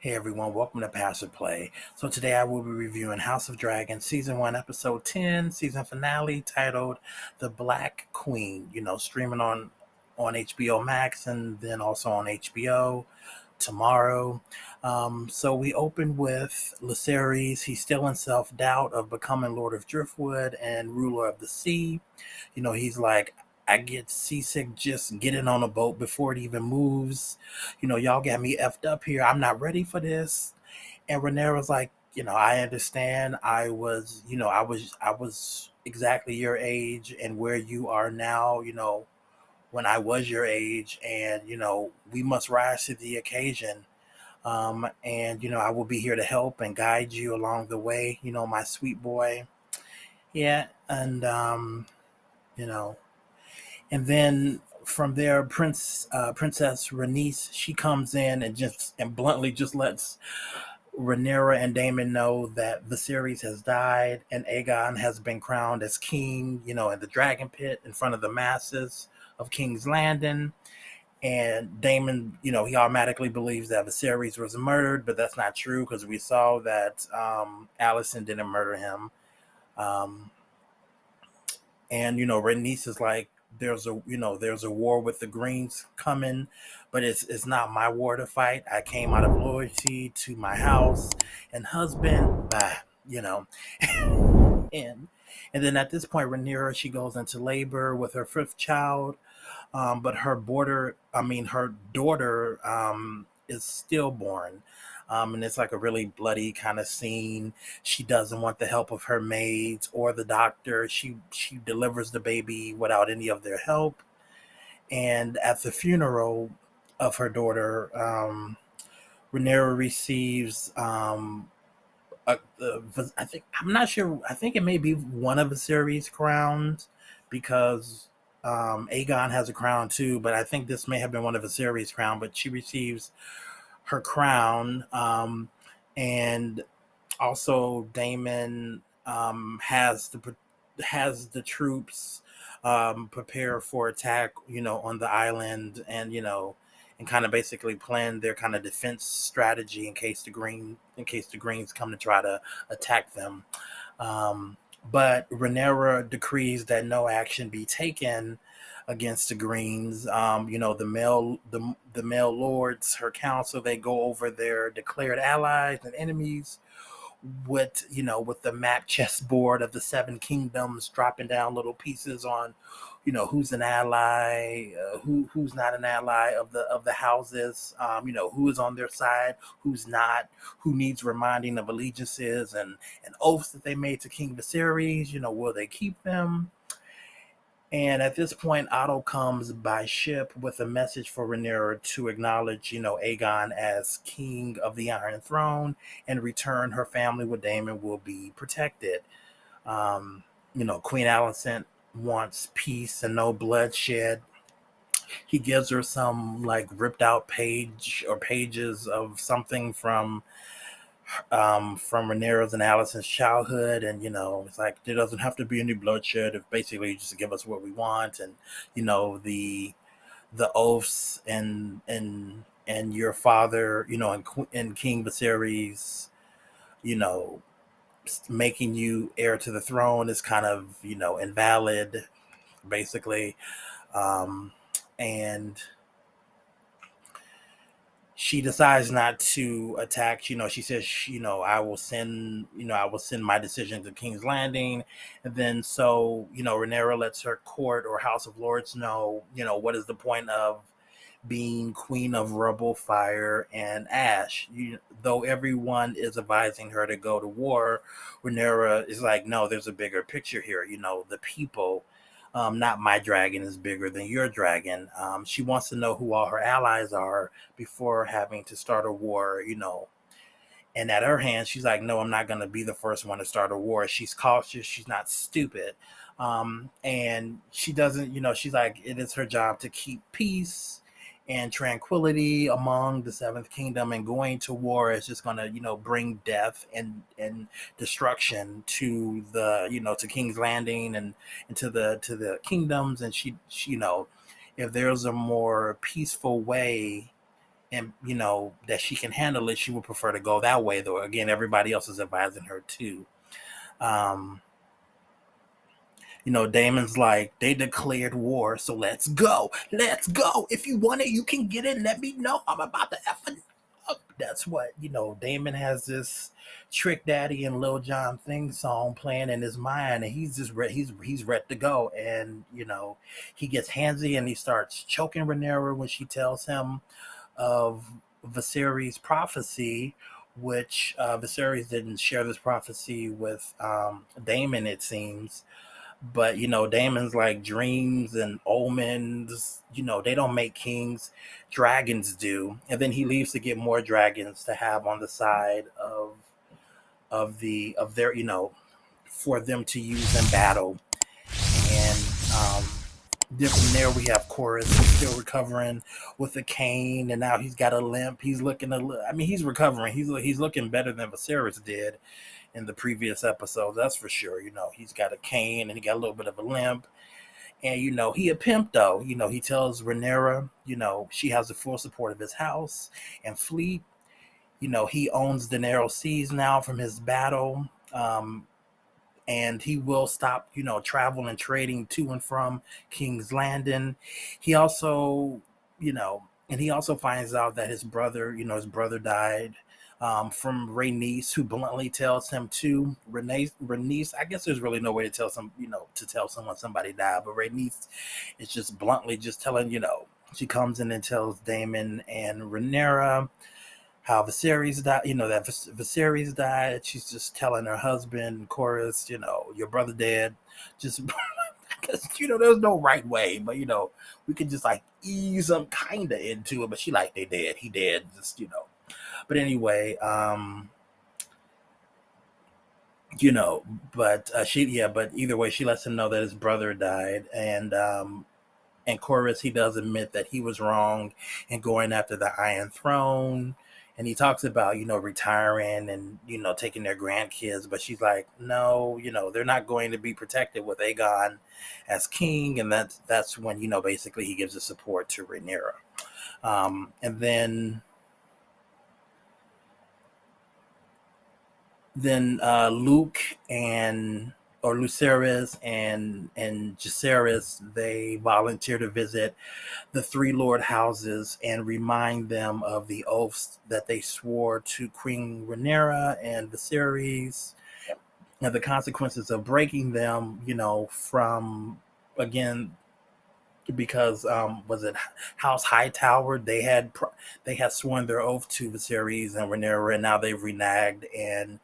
Hey everyone, welcome to Passive Play. So today I will be reviewing House of Dragons Season 1, Episode 10, Season Finale, titled The Black Queen, streaming on HBO Max and then also on HBO tomorrow. So we open with Lucerys. He's still in self-doubt of becoming Lord of Driftwood and ruler of the sea. He's like, I get seasick just getting on a boat before it even moves. Y'all got me effed up here. I'm not ready for this. And Rhaenyra's like, I understand. I was exactly your age and where you are now, when I was your age, and we must rise to the occasion. And I will be here to help and guide you along the way, my sweet boy. Yeah, and you know, and then from there, Princess Rhaenys, she comes in and bluntly just lets Rhaenyra and Daemon know that Viserys has died and Aegon has been crowned as king, in the dragon pit in front of the masses of King's Landing. And Daemon, he automatically believes that Viserys was murdered, but that's not true because we saw that Alicent didn't murder him. Um, and Rhaenys is like, there's a war with the Greens coming, but it's not my war to fight. I came out of loyalty to my house and husband, you know. and and then at this point, Rhaenyra, she goes into labor with her fifth child, but her daughter is stillborn. And it's like a really bloody kind of scene. She doesn't want the help of her maids or the doctor. She delivers the baby without any of their help. And at the funeral of her daughter, Rhaenyra receives I think, I'm not sure. I think it may be one of the series crowns because Aegon has a crown too. But I think this may have been one of the series crown. But she receives her crown, and also Daemon has the troops prepare for attack, on the island, and kind of basically plan their kind of defense strategy in case the Greens come to try to attack them. Um, but Rhaenyra decrees that no action be taken against the Greens. The male lords, her council, they go over their declared allies and enemies with the map chessboard of the seven kingdoms, dropping down little pieces on who's an ally, who's not an ally of the houses, who is on their side, who's not, who needs reminding of allegiances and oaths that they made to King Viserys. Will they keep them? And at this point, Otto comes by ship with a message for Rhaenyra to acknowledge, Aegon as king of the Iron Throne, and return her family with Daemon will be protected. Um, Queen Alicent wants peace and no bloodshed. He gives her some like ripped out pages of something from Rhaenyra's and Alicent's childhood, and it's like there doesn't have to be any bloodshed if basically you just give us what we want, and the oaths and your father, and King Viserys, you know, making you heir to the throne is kind of invalid, basically, um, and she decides not to attack. She says, I will send my decision to King's Landing. And then Rhaenyra lets her court or House of Lords know, what is the point of being Queen of Rubble, Fire, and Ash. Though everyone is advising her to go to war, Rhaenyra is like, no, there's a bigger picture here. The people, not my dragon is bigger than your dragon. She wants to know who all her allies are before having to start a war, And at her hand, she's like, no, I'm not going to be the first one to start a war. She's cautious. She's not stupid. And she doesn't, she's like, it is her job to keep peace and tranquility among the Seventh Kingdom, and going to war is just going to, bring death and destruction to to King's Landing and to the kingdoms. And she if there's a more peaceful way, and that she can handle it, she would prefer to go that way. Though again, everybody else is advising her too. Um, Damon's like, they declared war, so let's go. Let's go. If you want it, you can get it. Let me know. I'm about to effing up. That's what, Damon has this Trick Daddy and Lil Jon thing song playing in his mind, and he's just he's ready to go. And, he gets handsy and he starts choking Rhaenyra when she tells him of Viserys' prophecy, which Viserys didn't share this prophecy with Daemon, it seems. But Damon's like, dreams and omens, they don't make kings, dragons do. And then he leaves to get more dragons to have on the side of their, for them to use in battle. And from there we have Chorus, who's still recovering with a cane, and now he's got a limp. He's looking he's recovering. He's looking better than Viserys did in the previous episode, that's for sure. He's got a cane and he got a little bit of a limp. And, he a pimp, though. He tells Rhaenyra, she has the full support of his house and fleet. He owns the narrow seas now from his battle. And he will stop, travel and trading to and from King's Landing. He also, and he also finds out that his brother died from Rhaenys, who bluntly tells him to. Rhaenys, I guess there's really no way to tell someone somebody died, but Rhaenys is just bluntly just telling, she comes in and tells Daemon and Rhaenyra how Viserys died, that Viserys died. She's just telling her husband, Chorus, your brother dead. Just because, there's no right way, but, we can just like ease them kind of into it. But she like, they dead, he dead, just, But anyway, but either way, she lets him know that his brother died. And Chorus, he does admit that he was wrong in going after the Iron Throne. And he talks about, retiring and, taking their grandkids. But she's like, no, they're not going to be protected with Aegon as king. And that's when, basically he gives the support to Rhaenyra. And then Luke or Lucerys and Jacaerys, they volunteer to visit the Three Lord houses and remind them of the oaths that they swore to Queen Rhaenyra and Viserys, and the consequences of breaking them, from, again, because was it House Hightower? They had sworn their oath to Viserys and Rhaenyra, and now they've reneged, and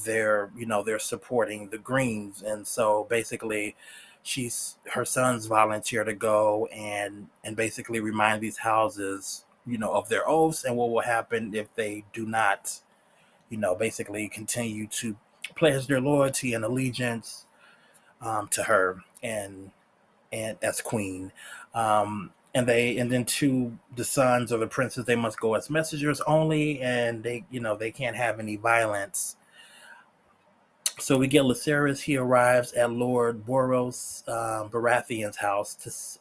they're supporting the Greens. And so basically, her sons volunteer to go and basically remind these houses, of their oaths and what will happen if they do not, basically continue to pledge their loyalty and allegiance to her and as queen. And then to the sons or the princes, they must go as messengers only, and they can't have any violence. So we get Lucerys. He arrives at Lord Boros Baratheon's house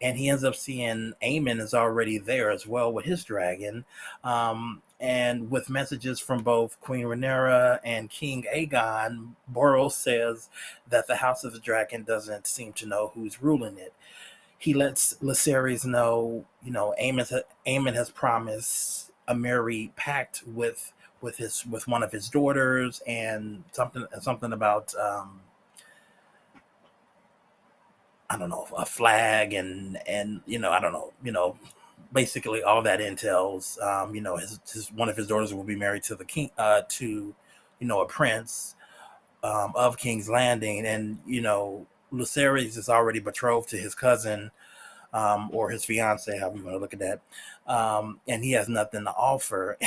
and he ends up seeing Aemon is already there as well with his dragon, and with messages from both Queen Rhaenyra and King Aegon. Boros says that the House of the Dragon doesn't seem to know who's ruling it. He lets Lucerys know, Aemon has promised a married pact with one of his daughters, and something about I don't know, a flag, and I don't know, basically all that entails, his one of his daughters will be married to the king, to a prince of King's Landing. And Lucerys is already betrothed to his cousin, or his fiance, however you want to look at that, and he has nothing to offer.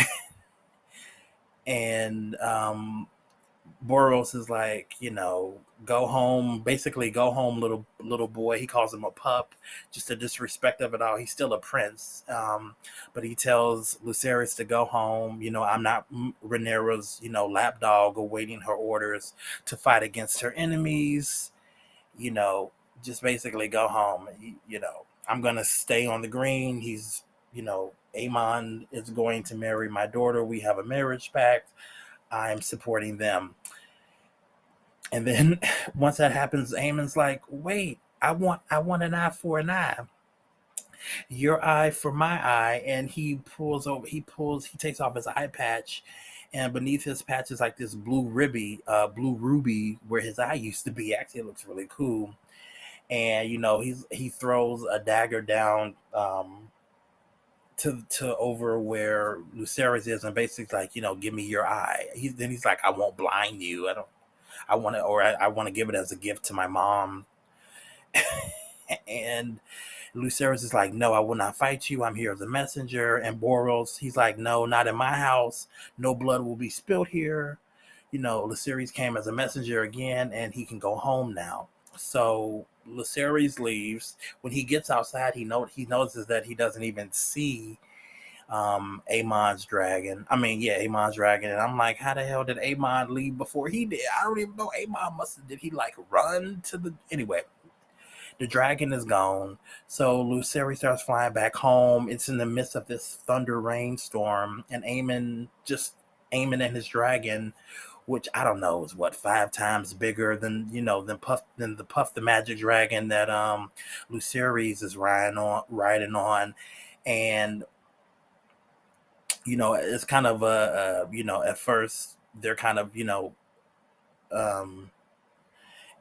And Boros is like, go home, basically go home, little boy. He calls him a pup, just the disrespect of it all. He's still a prince, but he tells Lucerys to go home. I'm not Rhaenyra's, lapdog awaiting her orders to fight against her enemies. Just basically go home. I'm gonna stay on the green. He's, Amon is going to marry my daughter. We have a marriage pact. I'm supporting them. And then once that happens, Amon's like, wait, I want an eye for an eye, your eye for my eye. And he takes off his eye patch, and beneath his patch is like this blue ruby where his eye used to be. Actually, it looks really cool. And he throws a dagger down, to over where Lucerys is, and basically like, give me your eye. He's like, I won't blind you. I want to, or I want to give it as a gift to my mom. And Lucerys is like, no, I will not fight you. I'm here as a messenger. And Boros, he's like, no, not in my house. No blood will be spilled here. Lucerys came as a messenger again, and he can go home now. So Lucerys leaves. When he gets outside, he notices that he doesn't even see Amon's dragon. I mean, yeah, Amon's dragon. And I'm like, how the hell did Amon leave before he did? I don't even know. Amon did he like run to the, anyway, the dragon is gone. So Luceri starts flying back home. It's in the midst of this thunder rainstorm, and Amon and his dragon, which I don't know is what, 5 times bigger than the Puff the Magic Dragon that Lucerys is riding on. And it's kind of at first they're kind of um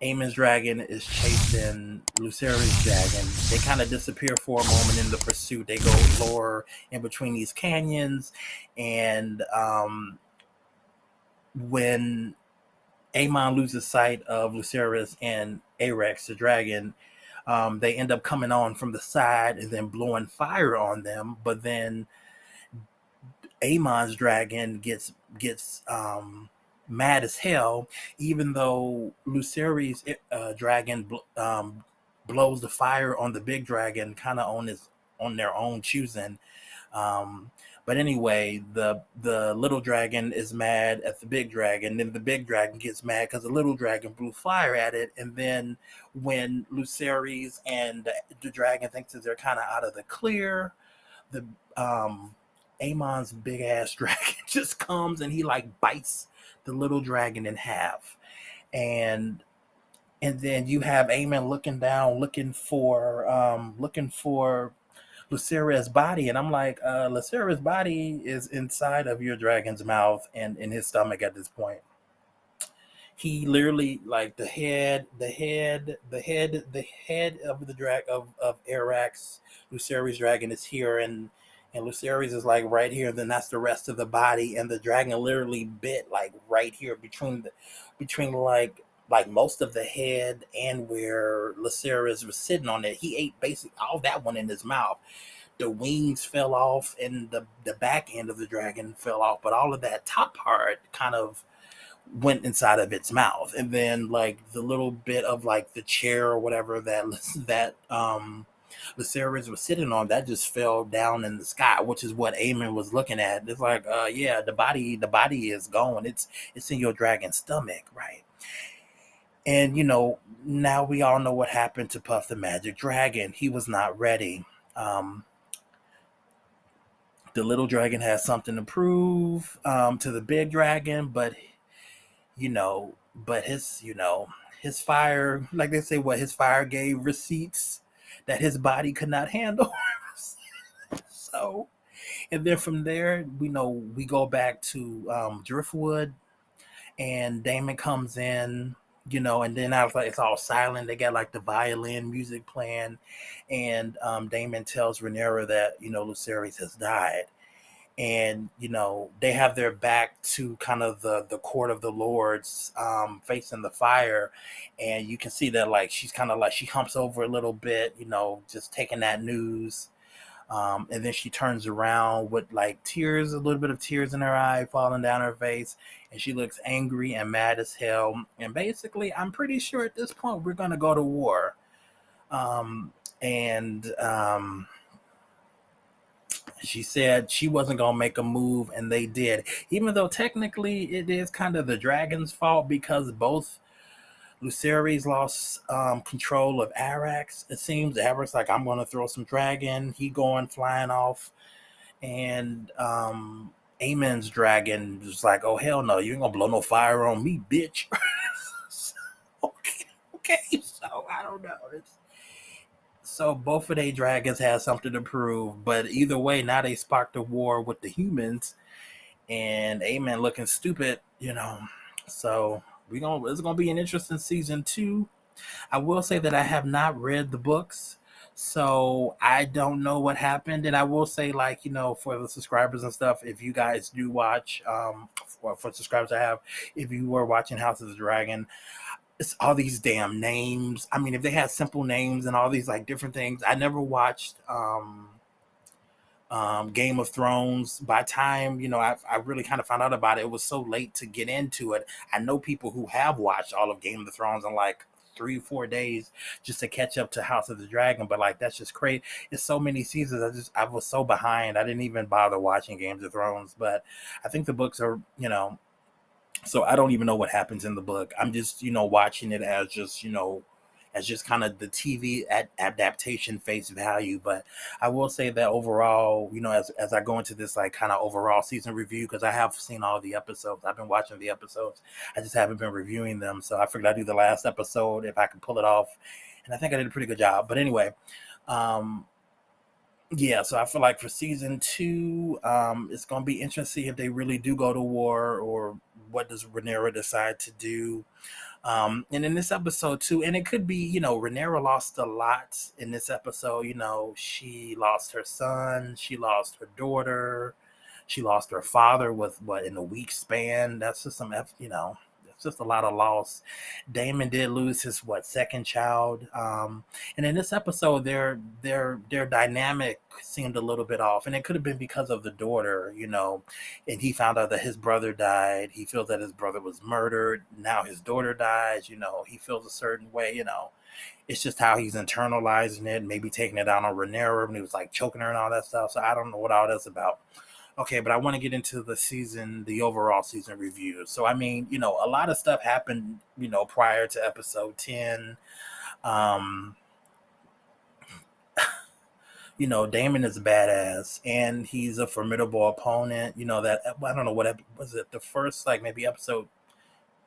Amon's dragon is chasing Luceri's dragon. They kind of disappear for a moment in the pursuit. They go lower in between these canyons, and when Amon loses sight of Lucerys and Arex the dragon, they end up coming on from the side and then blowing fire on them. But then Amon's dragon gets mad as hell, even though Luceri's dragon blows the fire on the big dragon, kind of on their own choosing. Um, but anyway, the little dragon is mad at the big dragon. Then the big dragon gets mad because the little dragon blew fire at it. And then when Lucerys and the dragon thinks that they're kind of out of the clear, the Amon's big ass dragon just comes and he like bites the little dragon in half. And then you have Amon looking down, looking for Luceria's body, and I'm like, Luceria's body is inside of your dragon's mouth and in his stomach at this point. He literally, like, the head of the of Arax, Luceri's dragon is here, and Lucerys is like right here. Then that's the rest of the body, and the dragon literally bit like right here between like most of the head and where Lucerys was sitting on it. He ate basically all that one in his mouth. The wings fell off, and the back end of the dragon fell off, but all of that top part kind of went inside of its mouth. And then like the little bit of like the chair or whatever that Lucerys was sitting on, that just fell down in the sky, which is what Aemon was looking at. It's like, yeah, the body is gone. It's in your dragon's stomach, right? And now we all know what happened to Puff the Magic Dragon. He was not ready. Um, the little dragon has something to prove to the big dragon, but his fire, like they say, what his fire gave receipts that his body could not handle. So, and then from there, we go back to Driftwood, and Damon comes in, and then I was like, it's all silent. They got like the violin music playing, and Damon tells Rhaenyra that Lucerys has died. And they have their back to kind of the court of the lords, facing the fire, and you can see that like she's kind of like, she humps over a little bit, just taking that news. And then she turns around with like tears, a little bit of tears in her eye falling down her face, and she looks angry and mad as hell. And basically, I'm pretty sure at this point we're gonna go to war. And She said she wasn't going to make a move, and they did. Even though technically it is kind of the dragon's fault, because both Lucerys lost control of Arax. It seems Arax like, I'm going to throw some dragon. He going flying off, and Amen's dragon was like, "Oh hell no, you ain't gonna blow no fire on me, bitch." So, okay, okay, so I don't know. So both of their dragons had something to prove, but either way, now they sparked a war with the humans, and Amen looking stupid, you know. So it's gonna be an interesting season 2. I will say that I have not read the books, so I don't know what happened. And I will say, like, for the subscribers and stuff, if you guys do watch, for subscribers I have, if you were watching House of the Dragon, it's all these damn names. I mean, if they had simple names and all these like different things, I never watched Game of Thrones. By time I really kind of found out about it, it was so late to get into it. I know people who have watched all of Game of Thrones in like 3 or 4 days just to catch up to House of the Dragon, but like that's just crazy. It's so many seasons. I was so behind. I didn't even bother watching Games of Thrones, but I think the books are so I don't even know what happens in the book. I'm just watching it as just kind of the TV adaptation face value. But I will say that overall, as I go into this like kind of overall season review, because I have seen all the episodes, I've been watching the episodes, I just haven't been reviewing them. So I figured I'd do the last episode if I could pull it off, and I think I did a pretty good job. But anyway, um, yeah, so I feel like for season 2, it's gonna be interesting if they really do go to war, or what does Rhaenyra decide to do. And in this episode too, and it could be, Rhaenyra lost a lot in this episode. She lost her son, she lost her daughter, she lost her father with what in a week span. That's just it's just a lot of loss. Damon did lose his second child. And in this episode, their dynamic seemed a little bit off, and it could have been because of the daughter. And he found out that his brother died. He feels that his brother was murdered. Now his daughter dies. He feels a certain way. It's just how he's internalizing it, maybe taking it out on Rhaenyra when he was like choking her and all that stuff. So I don't know what all that's about. Okay, but I want to get into the overall season review. So I mean, a lot of stuff happened, prior to episode 10. Um, Damon is a badass, and he's a formidable opponent. That I don't know what was it, the first like maybe episode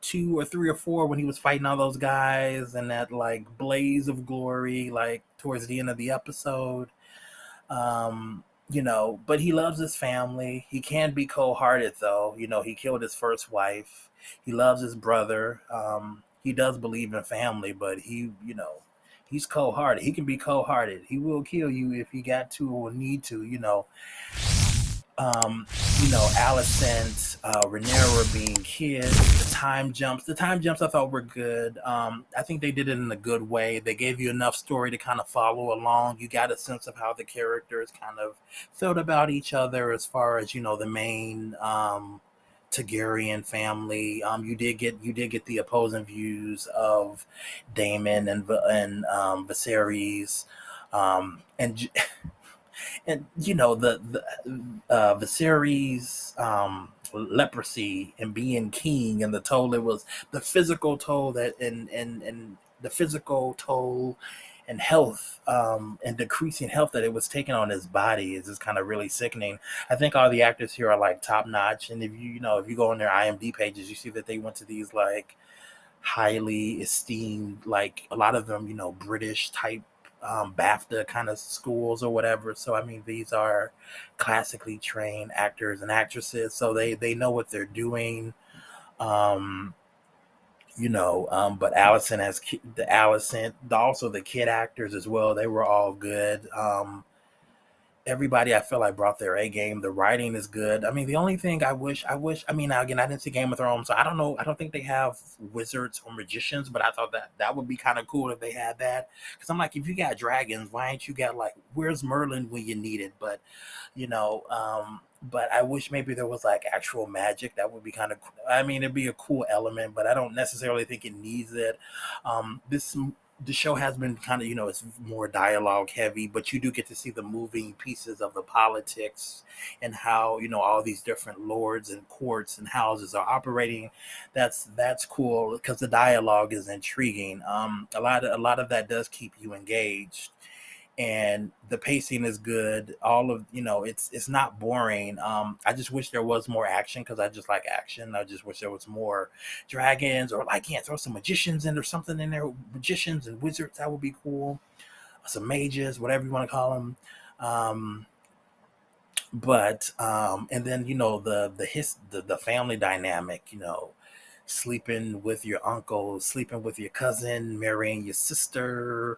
2 or 3 or 4 when he was fighting all those guys and that like blaze of glory like towards the end of the episode. But he loves his family. He can be cold-hearted though. He killed his first wife. He loves his brother. He does believe in family, but he's cold-hearted. He can be cold-hearted. He will kill you if he got to or need to. um, Alicent, Rhaenyra being kids, the time jumps. The time jumps I thought were good. I think they did it in a good way. They gave you enough story to kind of follow along. You got a sense of how the characters kind of felt about each other as far as, the main Targaryen family. You did get the opposing views of Daemon and Viserys. And and the series leprosy and being king, and the toll it was, the physical toll that and the physical toll and health, and decreasing health that it was taking on his body is just kind of really sickening. I think all the actors here are like top notch, and if you go on their IMDb pages, you see that they went to these like highly esteemed, like a lot of them, British type, BAFTA kind of schools or whatever. So I mean, these are classically trained actors and actresses, so they know what they're doing. Um, but Allison, also the kid actors as well. They were all good. Everybody I feel like brought their A game. The writing is good. I mean, the only thing I wish. I mean, now again, I didn't see Game of Thrones, so I don't know. I don't think they have wizards or magicians, but I thought that would be kind of cool if they had that. Because I'm like, if you got dragons, why ain't you got like, where's Merlin when you need it? But I wish maybe there was like actual magic. That would be kind of. I mean, it'd be a cool element, but I don't necessarily think it needs it. This the show has been kind of, it's more dialogue heavy, but you do get to see the moving pieces of the politics and how, all these different lords and courts and houses are operating. That's cool because the dialogue is intriguing. A lot of that does keep you engaged. and the pacing is good. All of it's not boring. I just wish there was more action because I just like action. I just wish there was more dragons, or like can't throw some magicians in or something in there. Magicians and wizards, that would be cool. Some mages, whatever you want to call them. Um, but and then the family dynamic, sleeping with your uncle, sleeping with your cousin, marrying your sister,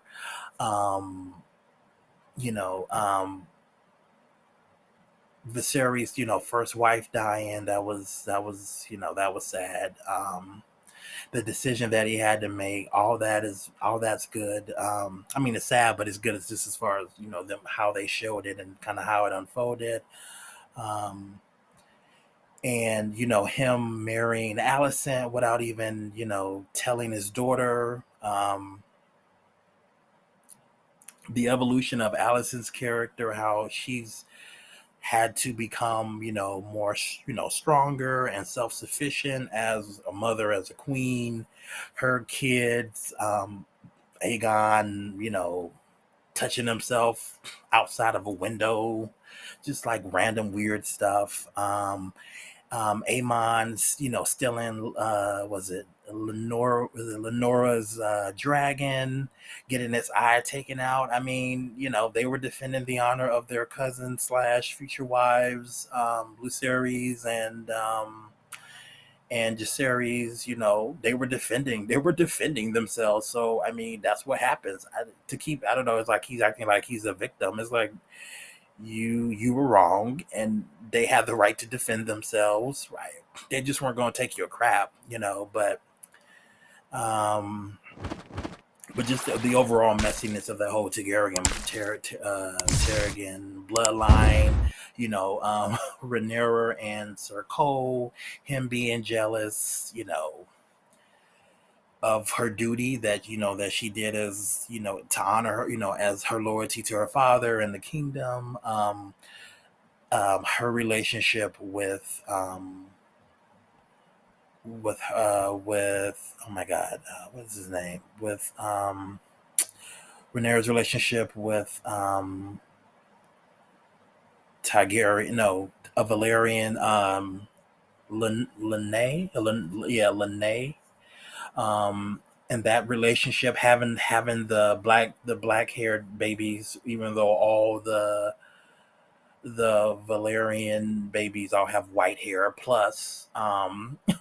um, you know, um, Viserys, first wife dying. That was sad. The decision that he had to make, all that's good. I mean, it's sad, but it's good. It's just as far as them, how they showed it and kind of how it unfolded. Um, and him marrying Allison without even telling his daughter. The evolution of Allison's character, how she's had to become more stronger and self-sufficient as a mother, as a queen. Her kids, Aegon, touching himself outside of a window, just like random weird stuff. Amon's, still in, was it Lenora's dragon, getting its eye taken out. I mean, they were defending the honor of their cousin slash future wives, Lucerys and Jaceres. They were defending themselves. So I mean, that's what happens. I don't know. It's like he's acting like he's a victim. It's like you were wrong, and they had the right to defend themselves, right? They just weren't going to take your crap, um but just the overall messiness of the whole Targaryen bloodline, Rhaenyra and Sir Cole, him being jealous, of her duty that she did, as to honor her, as her loyalty to her father and the kingdom. Her relationship with oh my god, what's his name, with Rhaenyra's relationship with Targaryen, no, a Valerian, Lene, yeah, Lene, and that relationship, having the black haired babies, even though all the Valerian babies all have white hair. Plus,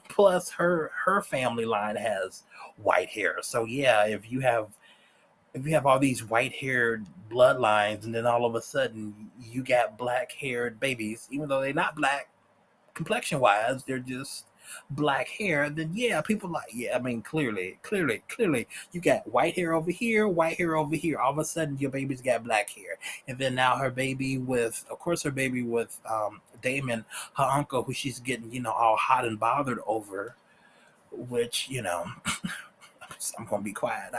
plus her family line has white hair. So yeah, if you have all these white haired bloodlines, and then all of a sudden you got black haired babies, even though they're not black complexion wise, they're just black hair, then yeah, people like, yeah, I mean, clearly, you got white hair over here, white hair over here. All of a sudden, your baby's got black hair, and then now her baby with, of course, her baby with Damon, her uncle, who she's getting, all hot and bothered over. Which I'm gonna be quiet.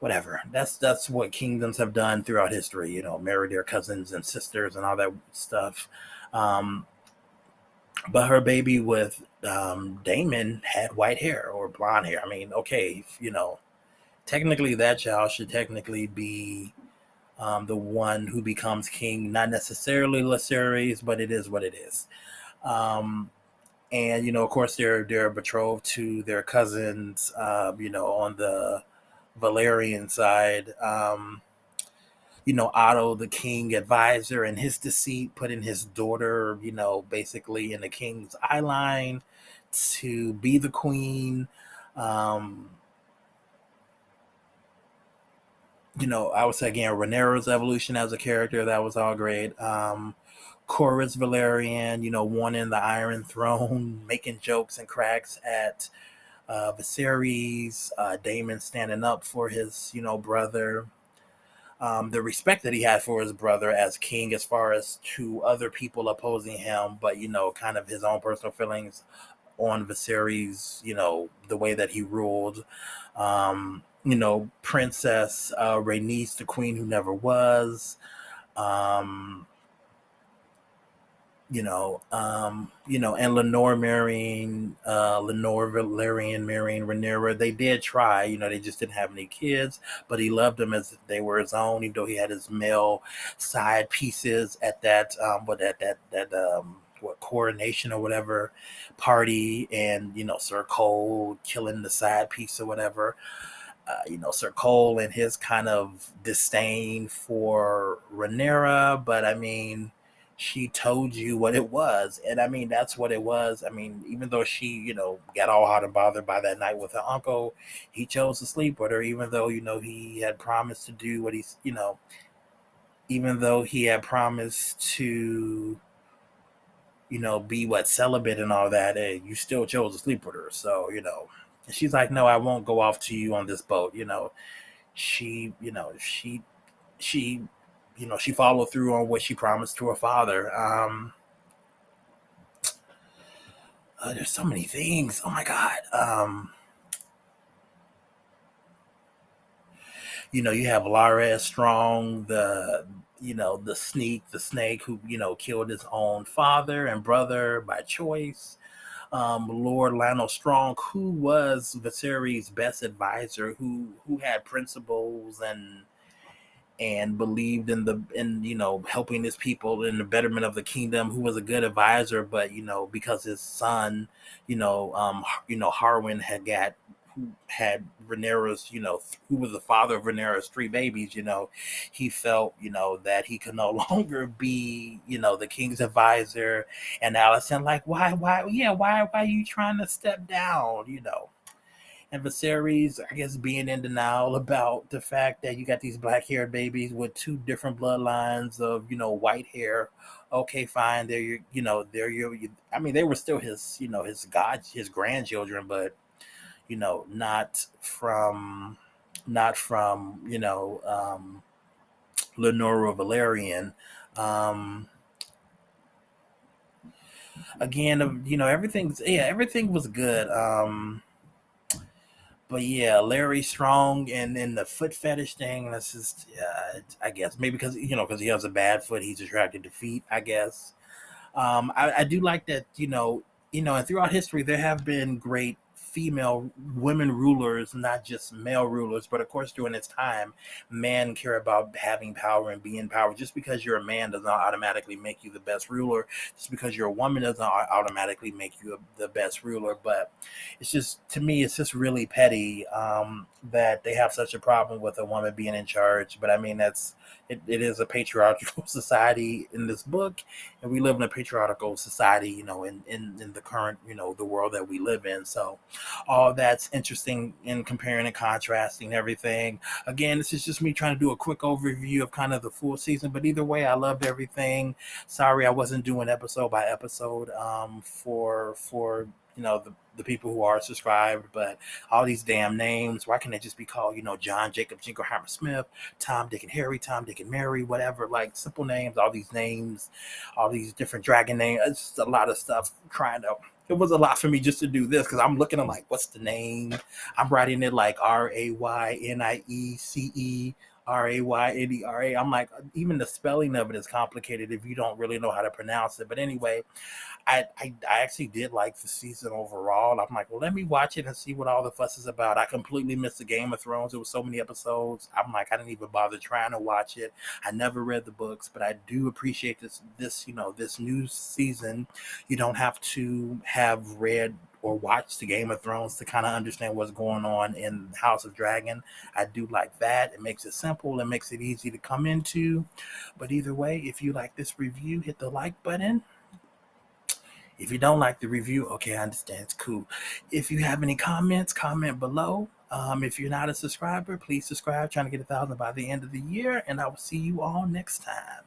Whatever. That's what kingdoms have done throughout history. Marry their cousins and sisters and all that stuff. Um, But her baby with Damon had white hair or blonde hair. I mean, okay, technically that child should technically be the one who becomes king, not necessarily Lucerys, but it is what it is. Um, and of course, they're betrothed to their cousins. On the Valerian side. Otto, the king advisor, and his deceit, putting his daughter, basically in the king's eye line to be the queen. Um, I would say again, Rhaenyra's evolution as a character, that was all great. Corus Valerian, wanting the Iron Throne, making jokes and cracks at Viserys. Damon standing up for his, brother. The respect that he had for his brother as king, as far as to other people opposing him, but kind of his own personal feelings on Viserys, the way that he ruled. Princess Rhaenys, the queen who never was. Um, And Lenore Valerian marrying Rhaenyra. They did try, they just didn't have any kids, but he loved them as if they were his own, even though he had his male side pieces at that coronation or whatever party, and Sir Cole killing the side piece or whatever. Sir Cole and his kind of disdain for Rhaenyra, but I mean, she told you what it was, and I mean that's what it was. I mean, even though she, got all hot and bothered by that night with her uncle, he chose to sleep with her, even though he had promised to do what even though he had promised to be what celibate and all that, you still chose to sleep with her. So she's like, no, I won't go off to you on this boat. She you know she she followed through on what she promised to her father. There's so many things, oh my god. You have Lara Strong, the snake who killed his own father and brother by choice. Lord Lionel Strong, who was Viserys' best advisor, who had principles and believed in helping his people in the betterment of the kingdom, who was a good advisor, but because his son, Harwin who had Rhaenyra's, who was the father of Rhaenyra's three babies, he felt, that he could no longer be, the king's advisor. And Allison, like, why are you trying to step down, and Viserys, I guess, being in denial about the fact that you got these black-haired babies with two different bloodlines of, white hair. Okay, fine. They're your, I mean, they were still his, his grandchildren, but not from Lenora Valerian. Um, Again, everything was good. But yeah, Larry Strong and then the foot fetish thing. That's just, I guess maybe because because he has a bad foot, he's attracted to feet. I guess. I do like that, and throughout history, there have been great female women rulers, not just male rulers, but of course, during its time, men care about having power and being power. Just because you're a man does not automatically make you the best ruler. Just because you're a woman does not automatically make you the best ruler. But it's just, to me, it's just really petty that they have such a problem with a woman being in charge. But I mean, it is a patriarchal society in this book, and we live in a patriarchal society, in the current, the world that we live in. So all that's interesting in comparing and contrasting everything. Again, this is just me trying to do a quick overview of kind of the full season, but either way, I loved everything. Sorry I wasn't doing episode by episode for the people who are subscribed, but all these damn names, why can't they just be called, John Jacob Jingleheimer Smith, Tom, Dick, and Harry, Tom, Dick, and Mary, whatever, like simple names, all these names, all these different dragon names. It's just a lot of stuff trying to. It was a lot for me just to do this because I'm looking. I'm like, what's the name? I'm writing it like RAYNIECE. RAYNERA. I'm like, even the spelling of it is complicated if you don't really know how to pronounce it. But anyway, I actually did like the season overall. I'm like, well, let me watch it and see what all the fuss is about. I completely missed the Game of Thrones. There was so many episodes. I'm like, I didn't even bother trying to watch it. I never read the books, but I do appreciate this new season. You don't have to have read or watched the Game of Thrones to kind of understand what's going on in House of Dragon. I do like that. It makes it simple. It makes it easy to come into. But either way, if you like this review, hit the like button. If you don't like the review, okay, I understand. It's cool. If you have any comments, comment below. If you're not a subscriber, please subscribe. Trying to get 1,000 by the end of the year, and I will see you all next time.